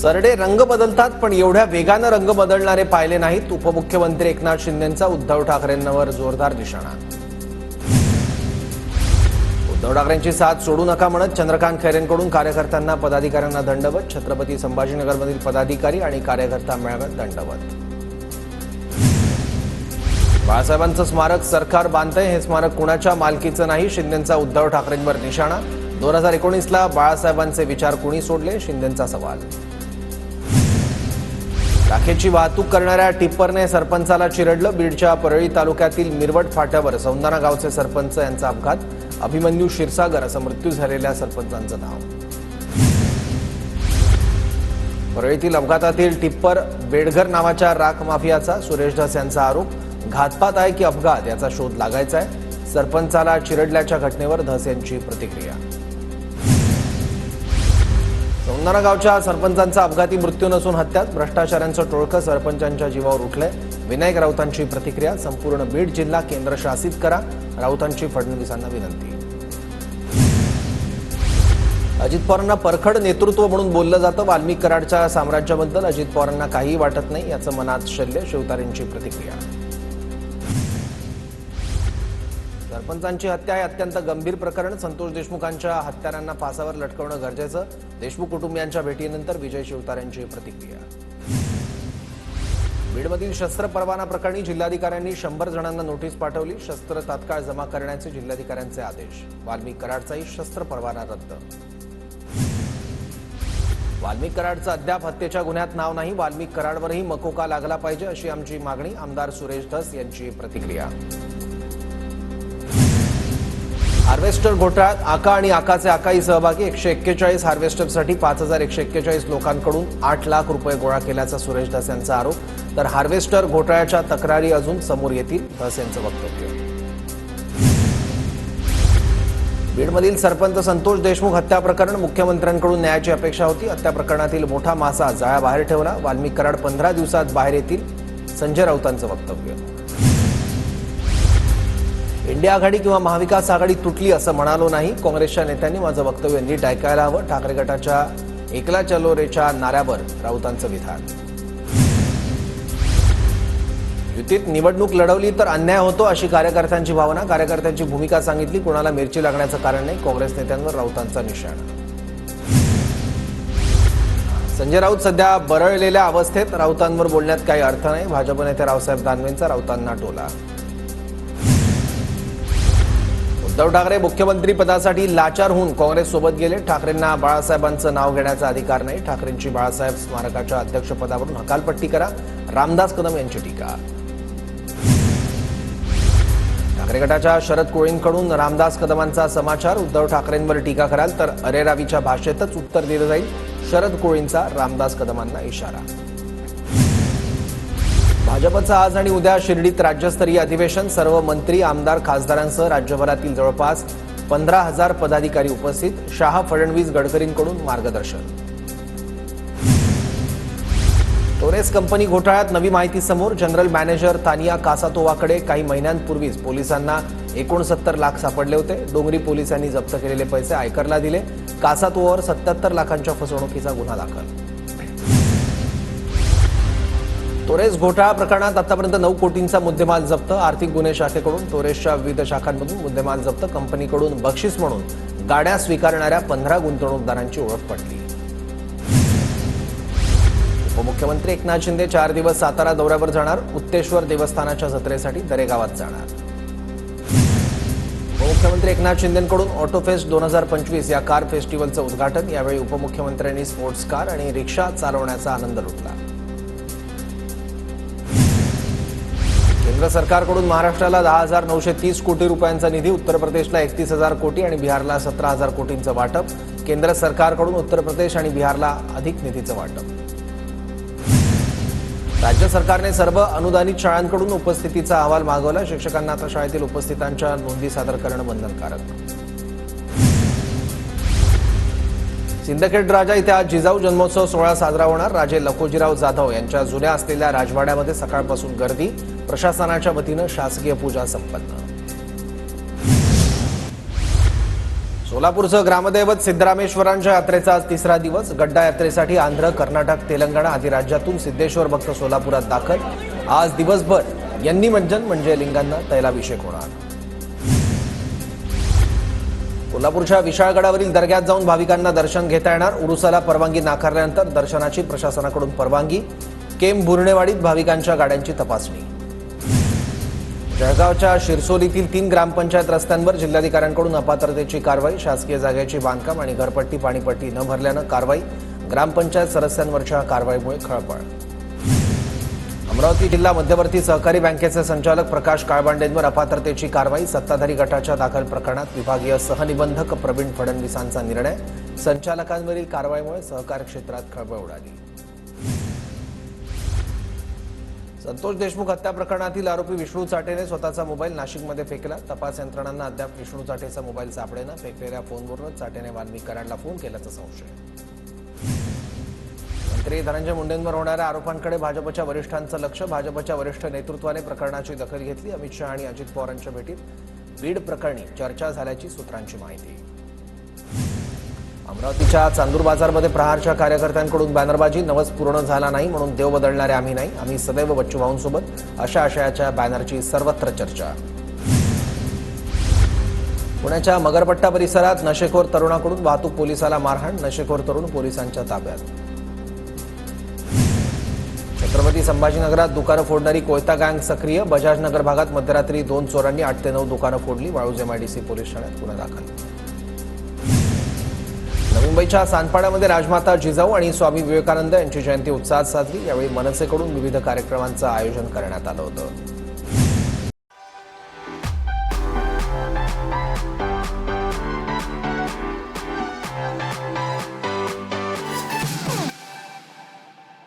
सरडे रंग बदलतात, पण एवढ्या वेगानं रंग बदलणारे पाहिले नाहीत. उपमुख्यमंत्री एकनाथ शिंदेंचा उद्धव ठाकरेंवर जोरदार निशाणा. उद्धव ठाकरेंची साथ सोडू नका म्हणत चंद्रकांत खैरेंकडून कार्यकर्त्यांना पदाधिकाऱ्यांना दंडवत. छत्रपती संभाजीनगरमधील पदाधिकारी आणि कार्यकर्ता मेळाव्यात दंडवत. बाळासाहेबांचं स्मारक सरकार बांधतंय, हे स्मारक कुणाच्या मालकीचं नाही. शिंदेंचा उद्धव ठाकरेंवर निशाणा. 2019ला बाळासाहेबांचे विचार कुणी सोडले, शिंदेंचा सवाल. राखेची वाहतूक करणाऱ्या टिप्परने सरपंचाला चिरडलं. बीडच्या परळी तालुक्यातील मिरवट फाट्यावर सौंदाणा गावचे सरपंच यांचा अपघात. अभिमन्यू क्षीरसागर असं मृत्यू झालेल्या सरपंचांचं नाव. परळीतील अपघातातील टिप्पर बेडघर नावाच्या राख माफियाचा. सुरेश धस यांचा आरोप. घातपात आहे की अपघात याचा शोध लागायचा आहे. सरपंचाला चिरडल्याच्या घटनेवर धस यांची प्रतिक्रिया. सौंदाणा गावच्या सरपंचांचा अपघाती मृत्यू नसून हत्यात. भ्रष्टाचारांचं टोळकं सरपंचांच्या जीवावर उठलंय. विनायक राऊतांची प्रतिक्रिया. संपूर्ण बीड जिल्हा केंद्रशासित करा, राऊतांची फडणवीसांना विनंती. अजित पवारांना परखड नेतृत्व म्हणून बोललं जातं. वाल्मिक कराडच्या साम्राज्याबद्दल अजित पवारांना काहीही वाटत नाही, याचं मनात शल्य. शिवतारेंची प्रतिक्रिया. सरपंचांची हत्या हे अत्यंत गंभीर प्रकरण. संतोष देशमुखांच्या हत्यारांना फासावर लटकवणं गरजेचं. देशमुख कुटुंबियांच्या भेटीनंतर विजय शिवतारेंची प्रतिक्रिया. बीडमधील शस्त्र परवाना प्रकरणी जिल्हाधिकाऱ्यांनी 100 जणांना नोटीस पाठवली. शस्त्र तात्काळ जमा करण्याचे जिल्हाधिकाऱ्यांचे आदेश. वाल्मिक कराडचाही शस्त्र परवाना रद्द. वाल्मिक कराडचं अद्याप हत्येच्या गुन्ह्यात नाव नाही. वाल्मिक कराडवरही मकोका लागला पाहिजे, अशी आमची मागणी. आमदार सुरेश धस यांची प्रतिक्रिया. हार्वेस्टर घोटाळ्यात आका आणि आकाचे आकाही सहभागी. 141 हार्वेस्टरसाठी 5141 लोकांकडून 8 लाख रुपये गोळा केल्याचा सुरेश धस यांचा आरोप. तर हार्वेस्टर घोटाळ्याच्या तक्रारी अजून समोर येतील, धस यांचं वक्तव्य. बीडमधील सरपंच संतोष देशमुख हत्या प्रकरण. मुख्यमंत्र्यांकडून न्यायाची अपेक्षा होती. हत्या प्रकरणातील मोठा मासा जाळ्याबाहेर ठेवला. वाल्मिक कराड 15 दिवसात बाहेर येतील, संजय राऊतांचं वक्तव्य. इंडिया आघाडी किंवा महाविकास आघाडी तुटली असं म्हणालो नाही. काँग्रेसच्या नेत्यांनी माझं वक्तव्य नीट ऐकायला हवं. ठाकरे गटाच्या एकला चलो रेच्या नाऱ्यावर राऊतांचं विधान. युतीत निवडणूक लढवली तर अन्याय होतो, अशी कार्यकर्त्यांची भावना. कार्यकर्त्यांची भूमिका सांगितली, कोणाला मिरची लागण्याचं कारण नाही. काँग्रेस नेत्यांवर राऊतांचा निशाणा. संजय राऊत सध्या बरळलेल्या अवस्थेत. राऊतांवर बोलण्यात काही अर्थ नाही. भाजप नेते रावसाहेब दानवेंचा राऊतांना टोला. उद्धव ठाकरे मुख्यमंत्री पदासाठी लाचार होऊन काँग्रेससोबत गेले. ठाकरेंना बाळासाहेबांचं नाव घेण्याचा अधिकार नाही. ठाकरेंची बाळासाहेब स्मारकाच्या अध्यक्षपदावरून हकालपट्टी करा, रामदास कदम यांची टीका. ठाकरे गटाच्या शरद कोळींकडून रामदास कदमांचा समाचार. उद्धव ठाकरेंवर टीका कराल तर अरेरावीच्या भाषेतच उत्तर दिलं जाईल. शरद कोळींचा रामदास कदमांना इशारा. भाजपचं आज आणि उद्या शिर्डीत राज्यस्तरीय अधिवेशन. सर्व मंत्री, आमदार, खासदारांसह राज्यभरातील जवळपास 15,000 पदाधिकारी उपस्थित. शहा, फडणवीस, गडकरींकडून मार्गदर्शन. टोरेस कंपनी घोटाळ्यात नवी माहिती समोर. जनरल मॅनेजर तानिया कासातोवाकडे काही महिन्यांपूर्वीच पोलिसांना 69 लाख सापडले होते. डोंगरी पोलिसांनी जप्त केलेले पैसे आयकरला दिले. कासातोवावर 77 लाखांच्या फसवणुकीचा गुन्हा दाखल. टोरेस घोटाळा प्रकरणात आतापर्यंत 9 कोटींचा मुद्देमाल जप्त. आर्थिक गुन्हे शाखेकडून टोरेसच्या विविध शाखांमधून मुद्देमाल जप्त. कंपनीकडून बक्षीस म्हणून गाड्या स्वीकारणाऱ्या 15 गुंतवणूकदारांची ओळख पटली. उपमुख्यमंत्री एकनाथ शिंदे 4 दिवस सातारा दौऱ्यावर जाणार. उत्तेश्वर देवस्थानाच्या जत्रेसाठी दरेगावात जाणार. उपमुख्यमंत्री एकनाथ शिंदेंकडून ऑटोफेस्ट 2025 या कार फेस्टिव्हलचं उद्घाटन. यावेळी उपमुख्यमंत्र्यांनी स्पोर्ट्स कार आणि रिक्षा चालवण्याचा आनंद लुटला. केंद्र सरकारकडून महाराष्ट्राला 10,930 कोटी रुपयांचा निधी. उत्तर प्रदेशला 31,000 कोटी आणि बिहारला 17,000 कोटींचं वाटप. केंद्र सरकारकडून उत्तर प्रदेश आणि बिहारला अधिक निधीचं वाटप. राज्य सरकारने सर्व अनुदानित शाळांकडून उपस्थितीचा अहवाल मागवला. शिक्षकांना आता शाळेतील उपस्थितांच्या नोंदी सादर करणं बंधनकारक. सिंदखेड राजा इथे आज जिजाऊ जन्मोत्सव सोहळा साजरा होणार. राजे लखोजीराव जाधव यांच्या जुन्या असलेल्या राजवाड्यामध्ये सकाळपासून गर्दी. प्रशासनाच्या वतीनं शासकीय पूजा संपन्न. सोलापूरचं ग्रामदैवत सिद्धरामेश्वरांच्या यात्रेचा आज तिसरा दिवस. गड्डा यात्रेसाठी आंध्र, कर्नाटक, तेलंगणा आदी राज्यातून सिद्धेश्वर भक्त सोलापुरात दाखल. आज दिवसभर यन्नीमज्जन म्हणजे लिंगांना तैलाभिषेक होणार. कोल्हापूरच्या विशाळगडावरील दर्ग्यात जाऊन भाविकांना दर्शन घेता येणार. उरुसाला परवानगी नाकारल्यानंतर दर्शनाची प्रशासनाकडून परवानगी. केम बुर्णेवाडीत भाविकांच्या गाड्यांची तपासणी. जळगावच्या शिरसोलीतील 3 ग्रामपंचायत रस्त्यांवर जिल्हाधिकाऱ्यांकडून अपात्रतेची कारवाई. शासकीय जागेची बांधकाम आणि घरपट्टी पाणीपट्टी न भरल्यानं कारवाई. ग्रामपंचायत सदस्यांवरच्या कारवाईमुळे खळबळ. अमरावती जिल्हा मध्यवर्ती सहकारी बँकेचे संचालक प्रकाश काळबांडेंवर अपात्रतेची कारवाई. सत्ताधारी गटाच्या दाखल प्रकरणात विभागीय सहनिबंधक प्रवीण फडणवीसांचा निर्णय. संचालकांवरील कारवाईमुळे सहकार क्षेत्रात खळबळ उडाली. संतोष देशमुख हत्या प्रकरणातील आरोपी विष्णू चाटेने स्वतःचा मोबाईल नाशिकमध्ये फेकला. तपास यंत्रणांना अद्याप विष्णू चाटेचा मोबाईल सापडेना. फेकलेल्या फोनवरून चाटेने वाल्मिक कराडला फोन केल्याचा संशय. मंत्री धनंजय मुंडेंवर होणाऱ्या आरोपांकडे भाजपच्या वरिष्ठांचं लक्ष. भाजपच्या वरिष्ठ नेतृत्वाने प्रकरणाची दखल घेतली. अमित शहा आणि अजित पवारांच्या भेटीत बीड प्रकरणी चर्चा झाल्याची सूत्रांची माहिती. अमरावतीच्या चांदूर बाजारमध्ये प्रहारच्या कार्यकर्त्यांकडून बॅनरबाजी. नवस पूर्ण झाला नाही म्हणून देव बदलणारे आम्ही नाही, आम्ही सदैव बच्चूभाऊंसोबत, अशा आशयाच्या बॅनरची सर्वत्र चर्चा. पुण्याच्या मगरपट्टा परिसरात नशेखोर तरुणाकडून वाहतूक पोलिसाला मारहाण. नशेखोर तरुण पोलिसांच्या ताब्यात. छत्रपती संभाजीनगरात दुकानं फोडणारी कोयता गँग सक्रिय. बजाजनगर भागात मध्यरात्री 2 चोरांनी 8 ते 9 दुकानं फोडली. वाळूज MIDC पोलीस ठाण्यात गुन्हा दाखल. नवी मुंबईच्या सानपाड्यामध्ये राजमाता जिजाऊ आणि स्वामी विवेकानंद यांची जयंती उत्साहात साजरी. यावेळी मनसेकडून विविध कार्यक्रमांचं आयोजन करण्यात आलं होतं.